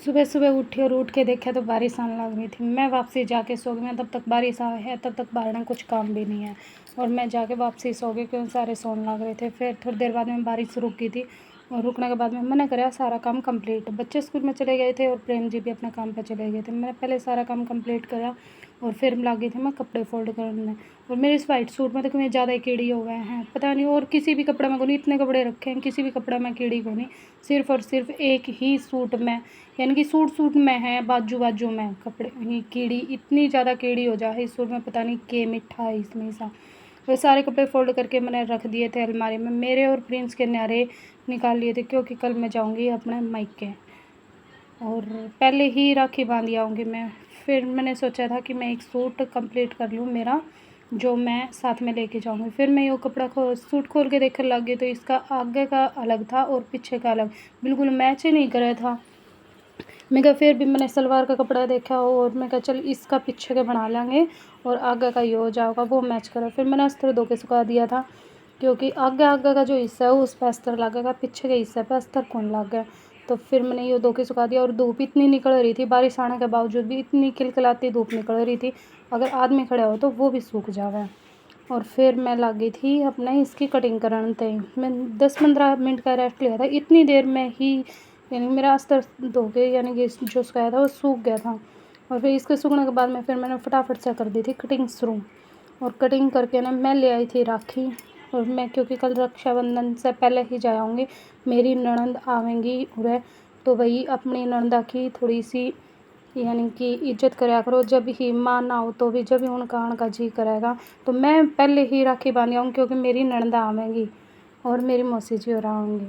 सुबह सुबह उठी और उठ के देखा तो बारिश आने लग रही थी। मैं वापसी जाके सो गई। मैं तब तक बारिश आ है, तब तक बाहर में कुछ काम भी नहीं है और मैं जाके वापसी सो गई क्योंकि सारे सोने लग रहे थे। फिर थोड़ी देर बाद में बारिश रुक गई थी और रुकने के बाद में मैंने करा सारा काम कंप्लीट। बच्चे स्कूल में चले गए थे और प्रेम जी भी अपने काम पे चले गए थे। मैंने पहले सारा काम कंप्लीट करा और फिर लगी थी मैं कपड़े फोल्ड करने। और मेरे इस वाइट सूट में तो कितने ज़्यादा कीड़ी हो गए हैं पता नहीं। और किसी भी कपड़े में को नहीं, इतने कपड़े रखे हैं, किसी भी कपड़े में कीड़ी को नहीं। सिर्फ और सिर्फ एक ही सूट में, यानी कि सूट में है, बाजू बाजू में कपड़े ही कीड़ी, इतनी ज़्यादा कीड़ी हो जाए इस सूट में, पता नहीं के मिठा है इसमें सा। वे सारे कपड़े फोल्ड करके मैंने रख दिए थे अलमारी में। मेरे और प्रिंस के न्यारे निकाल लिए थे क्योंकि कल मैं जाऊंगी अपने मायके और पहले ही राखी बांध आऊँगी मैं। फिर मैंने सोचा था कि मैं एक सूट कंप्लीट कर लूँ मेरा, जो मैं साथ में लेके जाऊँगी। फिर मैं ये कपड़ा सूट खोल के देखने लग गई तो इसका आगे का अलग था और पीछे का अलग, बिल्कुल मैच ही नहीं कर रहा था। मैं कहा फिर भी मैंने सलवार का कपड़ा देखा और मैं कहा चल इसका पीछे के बना लेंगे और आगे का ये हो जाएगा, वो मैच करा। फिर मैंने अस्तर धो के सुखा दिया था क्योंकि आगे आगे का जो हिस्सा है उस पर अस्तर लगेगा, पीछे के हिस्से पर अस्तर कौन लग गया। तो फिर मैंने ये धो के सुखा दिया और धूप इतनी निकल रही थी, बारिश आने के बावजूद भी इतनी खिलखिलाती धूप निकल रही थी, अगर आदमी खड़ा हो तो वो भी सूख जावे। और फिर मैं लगी थी अपने इसकी कटिंग कराने थे। मैं 10-15 मिनट का रेस्ट लिया था, इतनी देर में ही यानी मेरा अस्तर धो के यानी कि जो सुखाया था वो सूख गया था। और फिर इसके सूखने के बाद में फिर मैंने फटाफट से कर दी थी कटिंग शुरू। और कटिंग करके ना मैं ले आई थी राखी। और मैं क्योंकि कल रक्षाबंधन से पहले ही जाऊँगी, मेरी ननंद आवेंगी उरे, तो वही अपनी ननदा की थोड़ी सी यानी कि इज्जत कराया करो। जब ही माँ ना हो तो भी जब भी उनका आने का जी करेगा तो मैं पहले ही राखी बांध आऊँगी क्योंकि मेरी ननदा आवेंगी और मेरी मौसी जी और आएंगी।